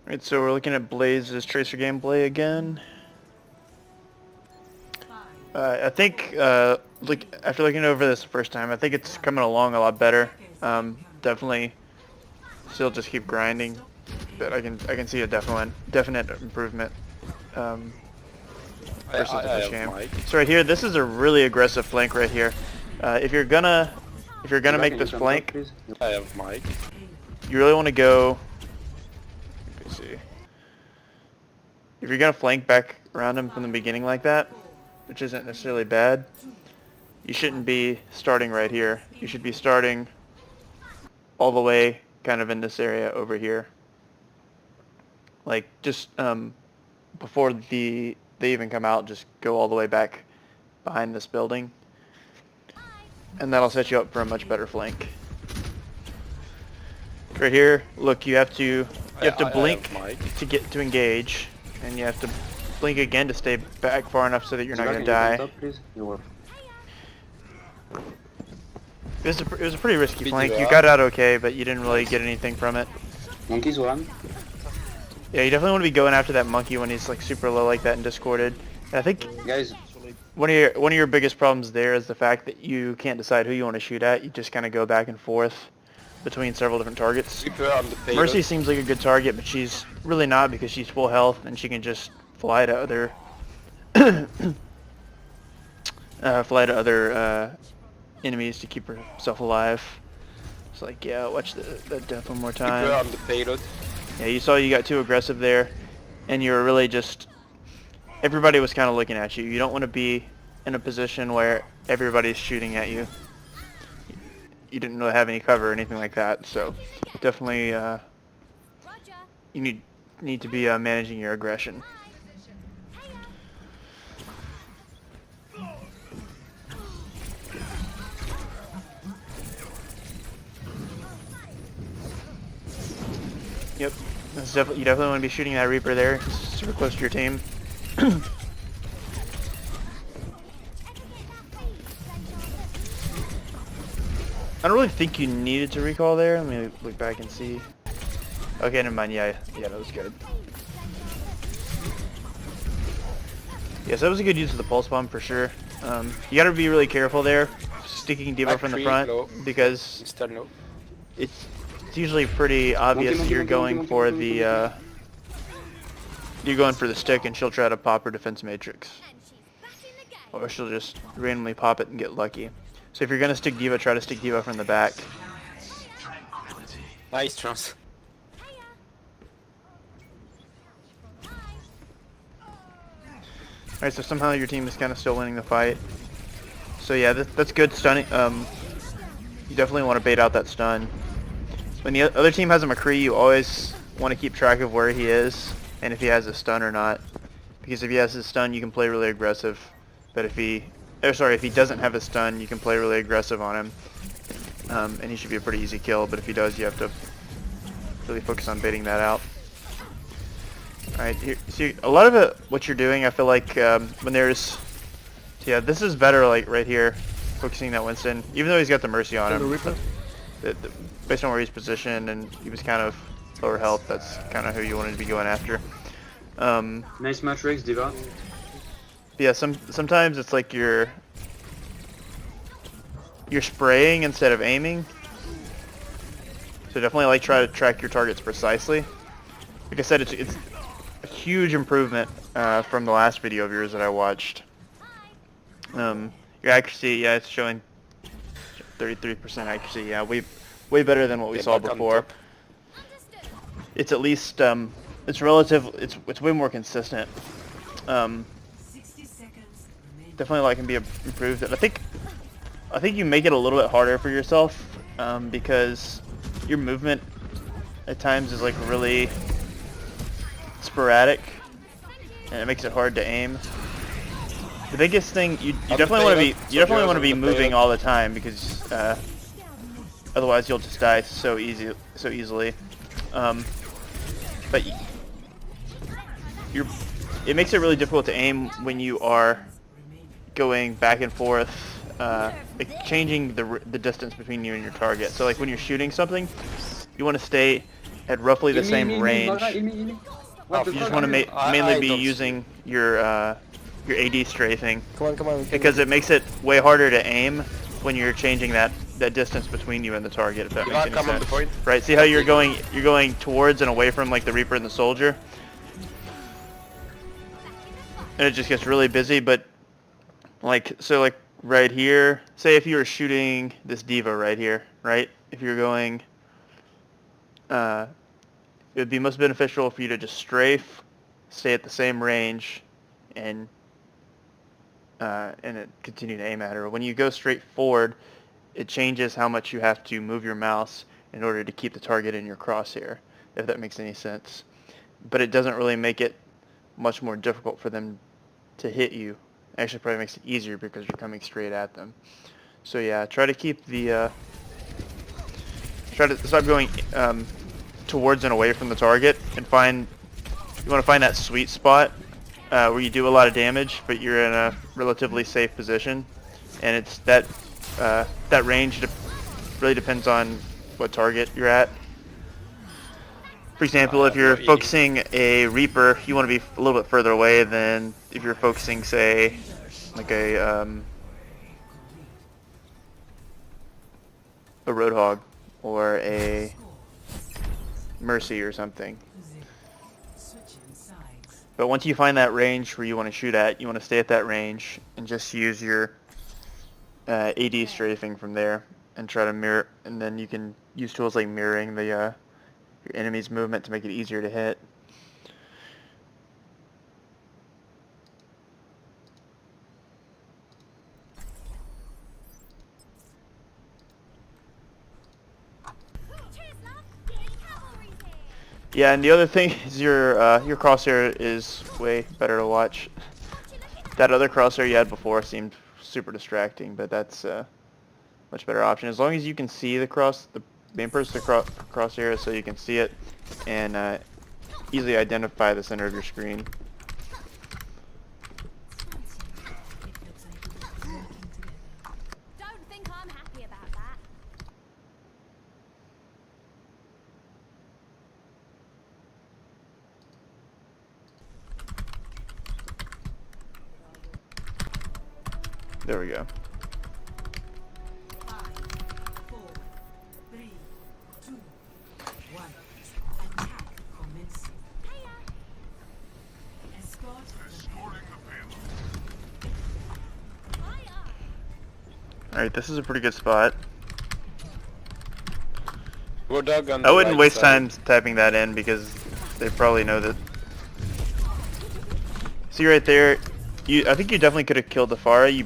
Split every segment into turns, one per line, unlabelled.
Alright, so we're looking at Blaze's Tracer gameplay again. I think, after looking over this the first time, I think it's coming along a lot better. Definitely still just keep grinding, but I can see a definite improvement versus the first game. So right here, this is a really aggressive flank right here. If you're gonna make this flank,
I have Mike.
you really want to go. Let me see. If you're gonna flank back around him from the beginning like that, which isn't necessarily bad, you shouldn't be starting right here. You should be starting all the way kind of in this area over here. Like just before they even come out, just go all the way back behind this building. And that'll set you up for a much better flank. Right here, look, you have to blink to engage, and you have to blink again to stay back far enough so that you're not going to die. It was a pretty risky flank. You got out okay, but you didn't really get anything from it.
Monkey's one.
Yeah, you definitely want to be going after that monkey when he's like super low like that and discorded. And I think
Guys,
one of your biggest problems there is the fact that you can't decide who you want to shoot at. You just kind of go back and forth between several different targets. Mercy seems like a good target, but she's really not because she's full health and she can just fly to other enemies to keep herself alive. It's like, yeah, watch that death one more time.
On the payload.
Yeah, you saw you got too aggressive there, and you were really just, everybody was kind of looking at you. You don't want to be in a position where everybody's shooting at you. You didn't really have any cover or anything like that, so definitely you need to be managing your aggression. Yep, you definitely want to be shooting that Reaper there, super close to your team. I don't really think you needed to recall there. Let me look back and see. Okay, never mind. Yeah, that was good. Yes, that was a good use of the pulse bomb for sure. You gotta be really careful there, sticking D.Va from the front, because it's usually pretty obvious that you're going for the stick, and she'll try to pop her defense matrix, or she'll just randomly pop it and get lucky. So if you're gonna stick D.Va, try to stick D.Va from the back.
Nice trans.
Alright, so somehow your team is kind of still winning the fight. So yeah, that's good stunning. You definitely want to bait out that stun. When the other team has a McCree, you always want to keep track of where he is and if he has a stun or not. Because if he has his stun, you can play really aggressive. But if he doesn't have a stun, you can play really aggressive on him. And he should be a pretty easy kill, but if he does, you have to really focus on baiting that out. Alright, see, a lot of it, what you're doing, I feel like, when there's... Yeah, this is better, like, right here, focusing that Winston. Even though he's got the Mercy on him, based on where he's positioned, and he was kind of lower health, that's kind of who you wanted to be going after.
nice matrix, D.Va.
Yeah, sometimes it's like you're spraying instead of aiming. So definitely like try to track your targets precisely. Like I said, it's a huge improvement from the last video of yours that I watched. Your accuracy, yeah, it's showing 33% accuracy. Yeah, way better than what we saw before. It's at least it's way more consistent. Definitely like can be improved. I think you make it a little bit harder for yourself because your movement at times is like really sporadic, and it makes it hard to aim. The biggest thing you definitely want to be moving all the time because otherwise you'll just die so easily. But it makes it really difficult to aim when you are going back and forth, like changing the distance between you and your target. So like when you're shooting something, you want to stay at roughly the
Heal me,
same
heal me,
range.
Moira, heal me, heal me. What the
You just
fuck?
want to mainly be using your AD strafing,
Come on.
because it makes it way harder to aim when you're changing that distance between you and the target, if that makes any
come on the
sense.
point.
Right? See how you're going towards and away from like the Reaper and the Soldier, and it just gets really busy. But like right here, say if you were shooting this diva right here, right? If you're going, it would be most beneficial for you to just strafe, stay at the same range, and continue to aim at her. When you go straight forward, it changes how much you have to move your mouse in order to keep the target in your crosshair, if that makes any sense. But it doesn't really make it much more difficult for them to hit you. Actually, probably makes it easier because you're coming straight at them. So yeah, try to keep the try to stop going towards and away from the target, and you want to find that sweet spot where you do a lot of damage, but you're in a relatively safe position, and it's that range really depends on what target you're at. For example, if you're focusing a Reaper, you want to be a little bit further away than if you're focusing, say, like a Roadhog or a Mercy or something. But once you find that range where you want to shoot at, you want to stay at that range and just use your AD strafing from there and try to mirror, and then you can use tools like mirroring the your enemy's movement to make it easier to hit. Yeah, and the other thing is your crosshair is way better to watch. That other crosshair you had before seemed super distracting, but that's a much better option. As long as you can see the main person crosshair, so you can see it and easily identify the center of your screen.
Don't think I'm happy about that.
There we go.
5, 4, 3, 2, 1. Attack commencing. Escort
Alright, this is a pretty good spot.
Roadhog on
I
the
wouldn't
right
waste
side.
time typing that in because they probably know that. See right there, I think you definitely could have killed the Pharah.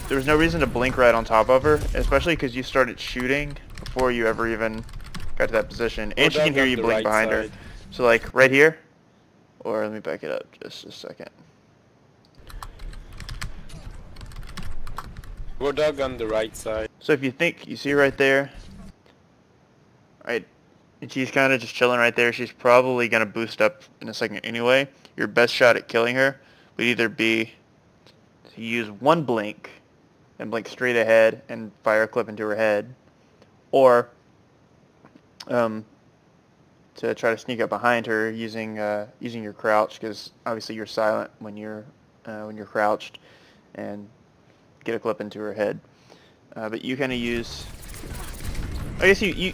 There was no reason to blink right on top of her, especially because you started shooting before you ever even got to that position. And she
Roadhog
can hear
on
you
the
blink
right
behind her.
side.
So like right here, or let me back it up just a second.
Roadhog on the right side.
So if you see right there, right, and she's kind of just chilling right there. She's probably going to boost up in a second anyway. Your best shot at killing her would either be to use one blink and blink straight ahead and fire a clip into her head, or to try to sneak up behind her using your crouch, because obviously you're silent when you're crouched, and get a clip into her head. But you kind of use, I guess you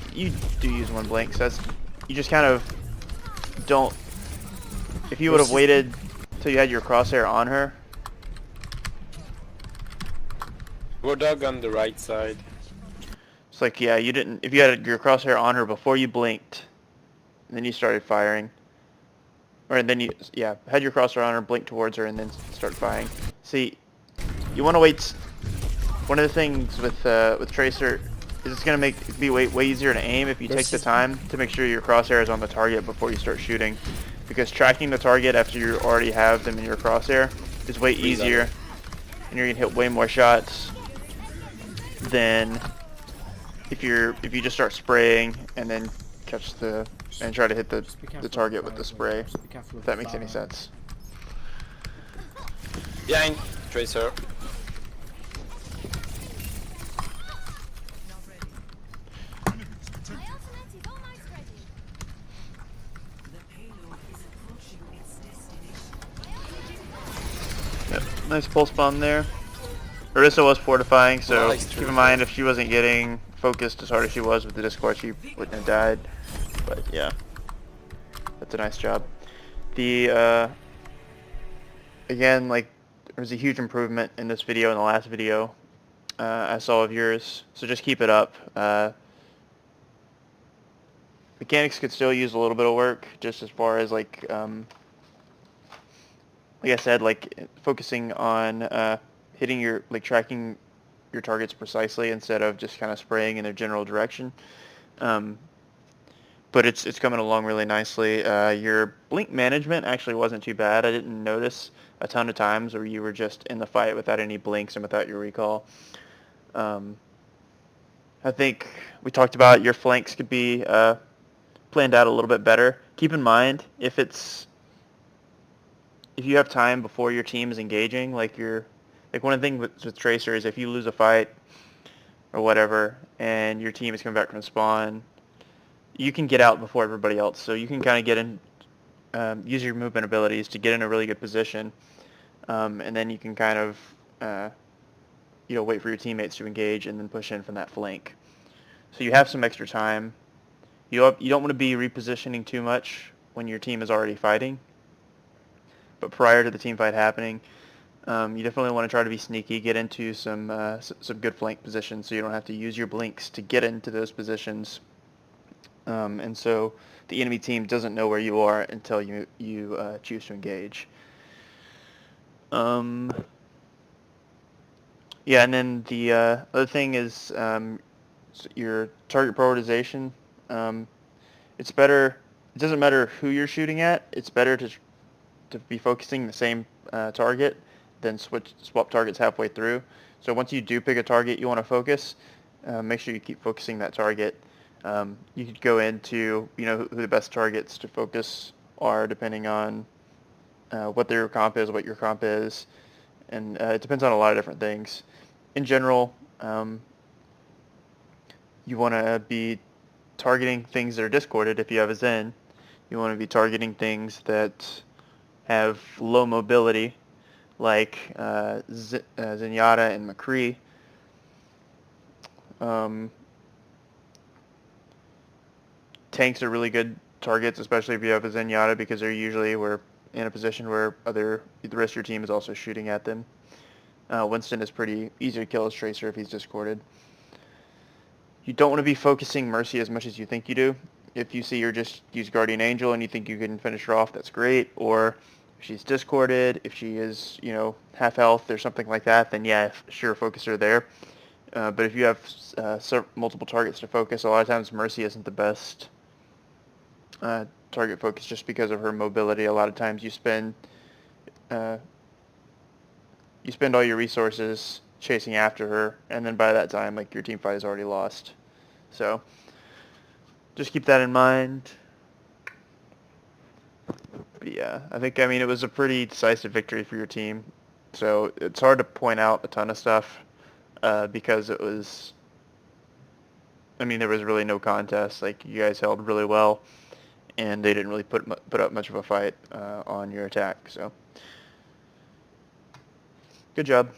do use one blink, so you just kind of don't, if you would have waited till you had your crosshair on her.
Roadhog on the right side.
It's like, yeah, if you had your crosshair on her before you blinked, and then you started firing, or then you, yeah, had your crosshair on her, blinked towards her, and then start firing. See, you want to wait. One of the things with Tracer is it's going to be way easier to aim if you take the time to make sure your crosshair is on the target before you start shooting, because tracking the target after you already have them in your crosshair is way easier, and you're going to hit way more shots than if you just start spraying and then try to hit the target with the spray. If that makes any sense.
Behind Tracer.
My ultimate is almost ready.
Nice pulse bomb there. Orisa was fortifying, so
Nice
keep in
trade.
mind if she wasn't getting focused as hard as she was with the Discord, she wouldn't have died. But yeah, that's a nice job. The again, like, there was a huge improvement in this video and the last video I saw of yours, so just keep it up. Mechanics could still use a little bit of work, just as far as like I said, like focusing on hitting your, like tracking your targets precisely instead of just kind of spraying in their general direction. But it's coming along really nicely. Your blink management actually wasn't too bad. I didn't notice a ton of times where you were just in the fight without any blinks and without your recall. I think we talked about your flanks could be planned out a little bit better. Keep in mind if you have time before your team is engaging, like one of the things with Tracer is if you lose a fight or whatever and your team is coming back from spawn, you can get out before everybody else. So you can kind of get in, use your movement abilities to get in a really good position, and then you can kind of wait for your teammates to engage and then push in from that flank. So you have some extra time. You don't want to be repositioning too much when your team is already fighting. But prior to the team fight happening, you definitely want to try to be sneaky, get into some good flank positions so you don't have to use your blinks to get into those positions. And so the enemy team doesn't know where you are until you choose to engage. Yeah, and then the other thing is your target prioritization. It's better. It doesn't matter who you're shooting at. It's better to be focusing the same target than swap targets halfway through. So once you do pick a target you want to focus, make sure you keep focusing that target. You could go into who the best targets to focus are depending on what their comp is, what your comp is, and it depends on a lot of different things. In general, you want to be targeting things that are discorded if you have a Zen. You want to be targeting things that have low mobility, like Zenyatta and McCree. Tanks are really good targets, especially if you have a Zenyatta, because they're usually in a position where the rest of your team is also shooting at them. Winston is pretty easy to kill as Tracer if he's discorded. You don't want to be focusing Mercy as much as you think you do. If you see her just use Guardian Angel and you think you can finish her off, that's great. Or if she's discorded, if she is, half health or something like that, then yeah, sure, focus her there. But if you have multiple targets to focus, a lot of times Mercy isn't the best target focus just because of her mobility. A lot of times you spend all your resources chasing after her, and then by that time, like, your team fight is already lost. So just keep that in mind. But yeah, I think, it was a pretty decisive victory for your team. So it's hard to point out a ton of stuff because it was, there was really no contest. Like, you guys held really well, and they didn't really put up much of a fight on your attack. So good job.